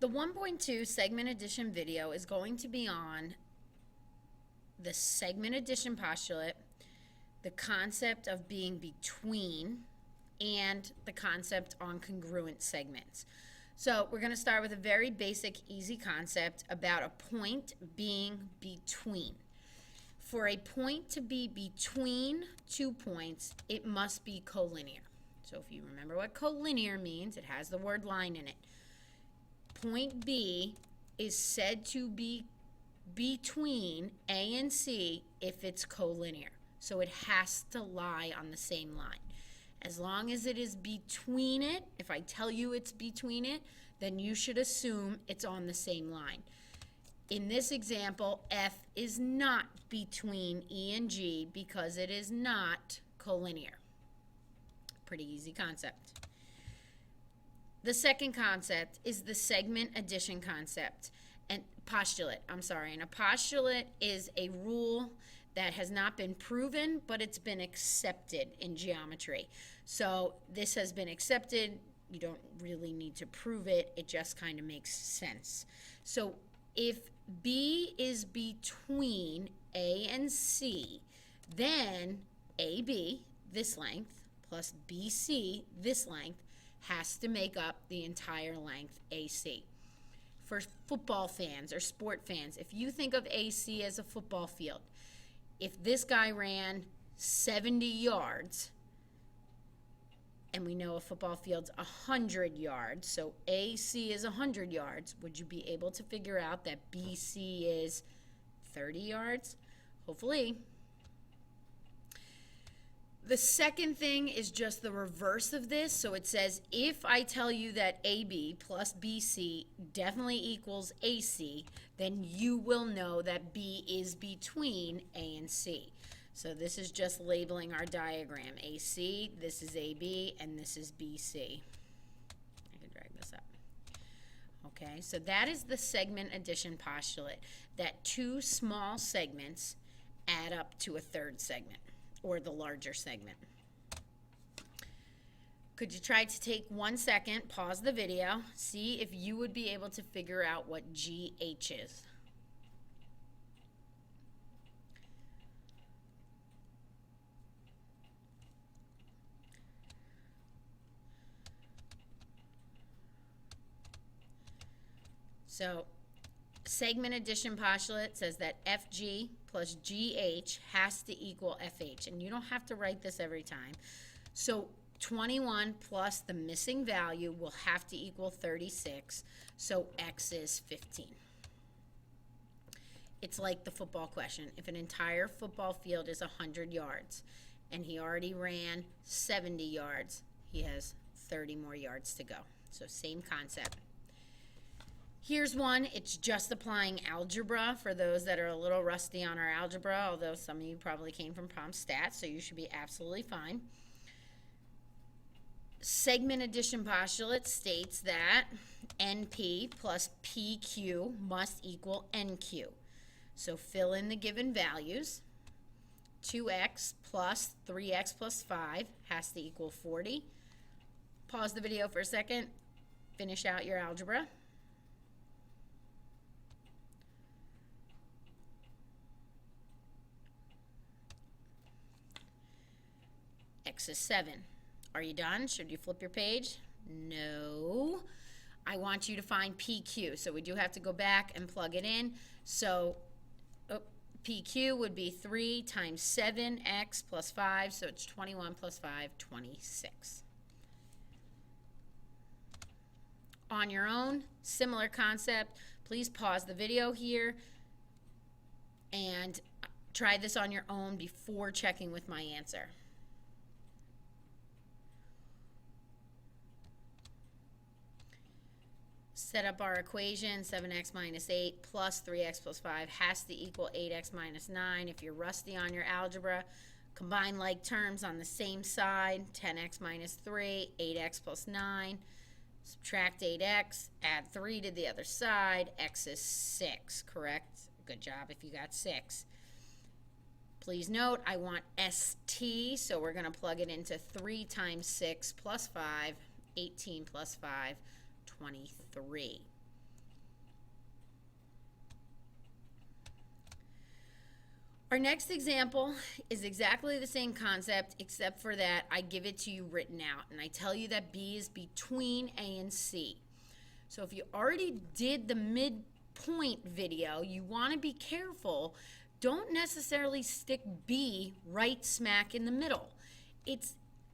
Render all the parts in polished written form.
The 1.2 segment addition video is going to be on the segment addition postulate, the concept of being between, and the concept on congruent segments. So we're going to start with a very basic, easy concept about a point being between. For a point to be between 2 points, it must be collinear. So if you remember what collinear means, it has the word line in it. Point B is said to be between A and C if it's collinear. So it has to lie on the same line. As long as it is between it, if I tell you it's between it, then you should assume it's on the same line. In this example, F is not between E and G because it is not collinear. Pretty easy concept. The second concept is the segment addition concept and postulate. And a postulate is a rule that has not been proven, but it's been accepted in geometry. So this has been accepted. You don't really need to prove it. It just kind of makes sense. So if B is between A and C, then AB, this length, plus BC, this length, has to make up the entire length AC. For football fans or sport fans, if you think of AC as a football field, if this guy ran 70 yards, and we know a football field's 100 yards, so AC is 100 yards, would you be able to figure out that BC is 30 yards? Hopefully. The second thing is just the reverse of this. So it says if I tell you that AB plus BC definitely equals AC, then you will know that B is between A and C. So this is just labeling our diagram. AC, this is AB, and this is BC. I can drag this up. Okay, so that is the segment addition postulate, that two small segments add up to a third segment, or the larger segment. Could you try to take 1 second, pause the video, see if you would be able to figure out what GH is? So segment addition postulate says that FG plus GH has to equal FH, and you don't have to write this every time. So 21 plus the missing value will have to equal 36, so X is 15. It's like the football question. If an entire football field is 100 yards and he already ran 70 yards, he has 30 more yards to go. So same concept. Here's one. It's just applying algebra for those that are a little rusty on our algebra, although some of you probably came from Prom Stats, so you should be absolutely fine. Segment addition postulate states that NP plus PQ must equal NQ. So fill in the given values. 2x plus 3x plus 5 has to equal 40. Pause the video for a second. Finish out your algebra. X is 7. Are you done? Should you flip your page? No. I want you to find PQ. So we do have to go back and plug it in. So PQ would be 3 times 7x plus 5. So it's 21 plus 5, 26. On your own, similar concept. Please pause the video here and try this on your own before checking with my answer. Set up our equation. 7x minus 8 plus 3x plus 5 has to equal 8x minus 9. If you're rusty on your algebra, combine like terms on the same side. 10x minus 3, 8x plus 9. Subtract 8x, add 3 to the other side. X is 6, correct? Good job if you got 6. Please note, I want ST, so we're going to plug it into 3 times 6 plus 5, 18 plus 5, 23. Our next example is exactly the same concept, except for that I give it to you written out, and I tell you that B is between A and C. So if you already did the midpoint video, you want to be careful. Don't necessarily stick B right smack in the middle.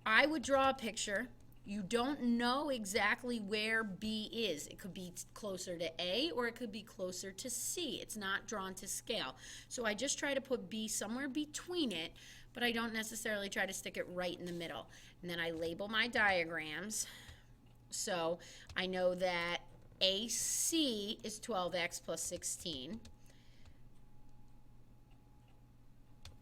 I would draw a picture. You don't know exactly where B is. It could be closer to A or it could be closer to C. It's not drawn to scale. So I just try to put B somewhere between it, but I don't necessarily try to stick it right in the middle. And then I label my diagrams. So I know that AC is 12x plus 16.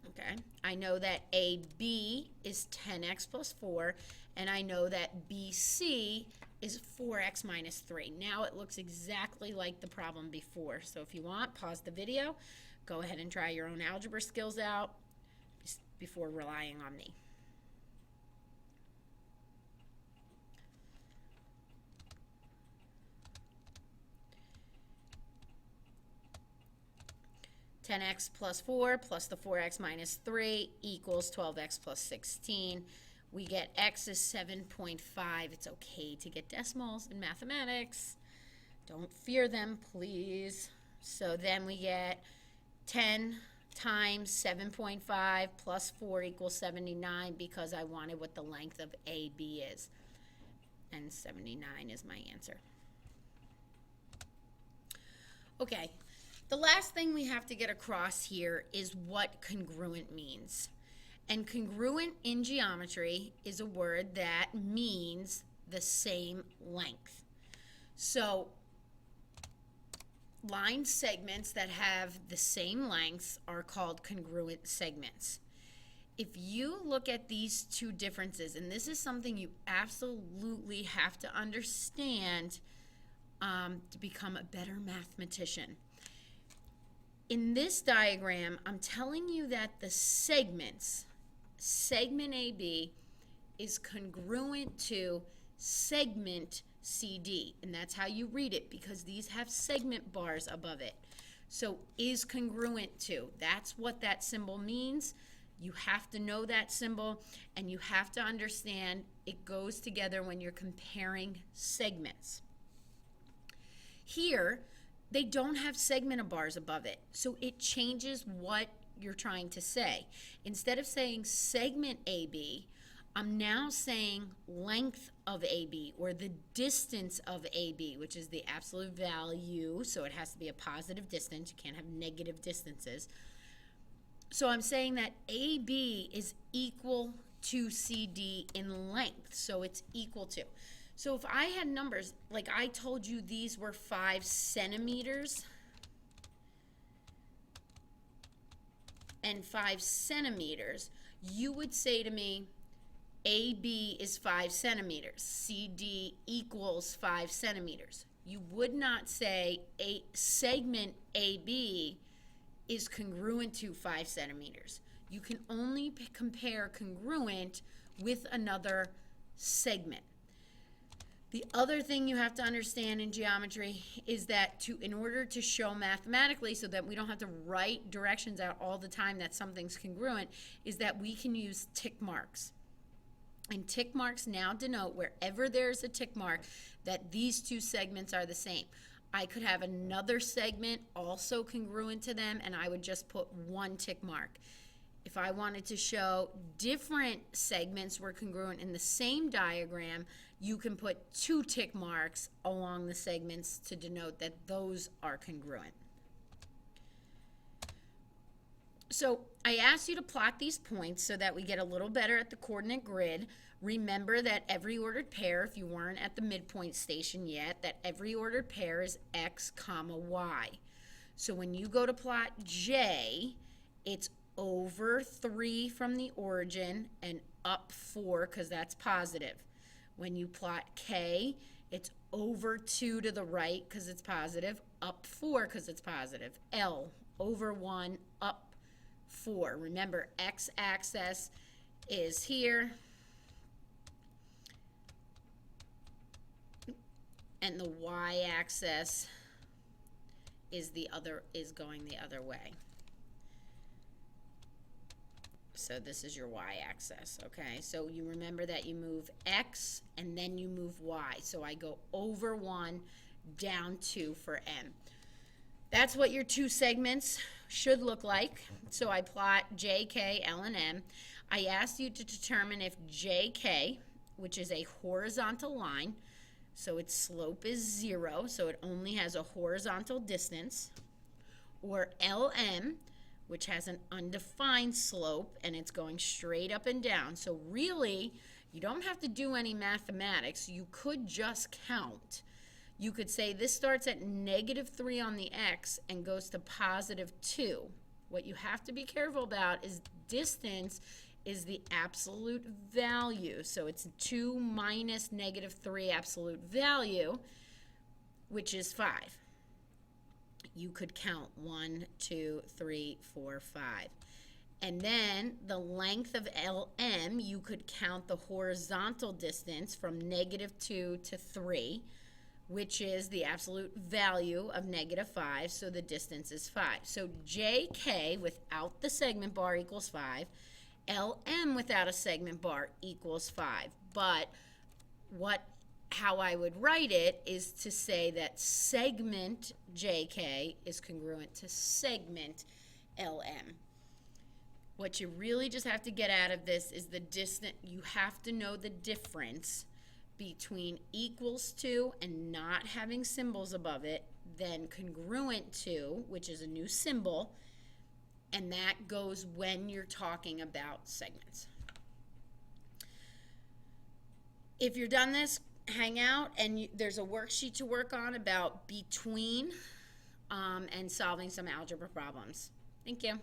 Okay. I know that AB is 10x plus 4, and I know that BC is 4x minus 3. Now it looks exactly like the problem before. So if you want, pause the video, go ahead and try your own algebra skills out before relying on me. (10x plus 4 plus the 4x minus 3 equals 12x plus 16. We get x is 7.5. It's okay to get decimals in mathematics. Don't fear them, please. So then we get 10 times 7.5 plus 4 equals 79 because I wanted what the length of AB is. And 79 is my answer. Okay. The last thing we have to get across here is what congruent means. And congruent in geometry is a word that means the same length. So line segments that have the same lengths are called congruent segments. If you look at these two differences, and this is something you absolutely have to understand to become a better mathematician. In this diagram, I'm telling you that the segment AB is congruent to segment CD, and that's how you read it because these have segment bars above it. So is congruent to, that's what that symbol means. You have to know that symbol, and you have to understand it goes together when you're comparing segments. Here, they don't have segment bars above it, so it changes what you're trying to say. Instead of saying segment AB, I'm now saying length of AB, or the distance of AB, which is the absolute value, so it has to be a positive distance. You can't have negative distances. So I'm saying that AB is equal to CD in length, so it's equal to. So if I had numbers, like I told you these were 5 centimeters and 5 centimeters, you would say to me, AB is 5 centimeters, CD equals 5 centimeters. You would not say a segment AB is congruent to 5 centimeters. You can only compare congruent with another segment. The other thing you have to understand in geometry is that in order to show mathematically, so that we don't have to write directions out all the time that something's congruent, is that we can use tick marks. And tick marks now denote wherever there's a tick mark that these two segments are the same. I could have another segment also congruent to them, and I would just put one tick mark. If I wanted to show different segments were congruent in the same diagram, you can put 2 tick marks along the segments to denote that those are congruent. So I asked you to plot these points so that we get a little better at the coordinate grid. Remember that every ordered pair, if you weren't at the midpoint station yet, that every ordered pair is x comma y. So when you go to plot J, it's over 3 from the origin and up 4 because that's positive. When you plot K, it's over 2 to the right because it's positive, up 4 because it's positive. L, over 1, up 4. Remember, x-axis is here, and the y-axis is going the other way. So this is your y-axis, okay? So you remember that you move x and then you move y. So I go over 1, down 2 for m. That's what your two segments should look like. So I plot J, K, L, and M. I asked you to determine if JK, which is a horizontal line, so its slope is 0, so it only has a horizontal distance, or LM, which has an undefined slope and it's going straight up and down. So really, you don't have to do any mathematics. You could just count. You could say this starts at -3 on the x and goes to +2. What you have to be careful about is distance is the absolute value. So it's 2 minus -3 absolute value, which is 5. You could count 1, 2, 3, 4, 5. And then the length of LM, you could count the horizontal distance from -2 to 3, which is the absolute value of -5, so the distance is 5. So JK without the segment bar equals 5. LM without a segment bar equals 5. But how I would write it is to say that segment JK is congruent to segment LM. What you really just have to get out of this is the distance. You have to know the difference between equals to and not having symbols above it, then congruent to, which is a new symbol, and that goes when you're talking about segments. If you're done this, hang out, and there's a worksheet to work on about between and solving some algebra problems. Thank you.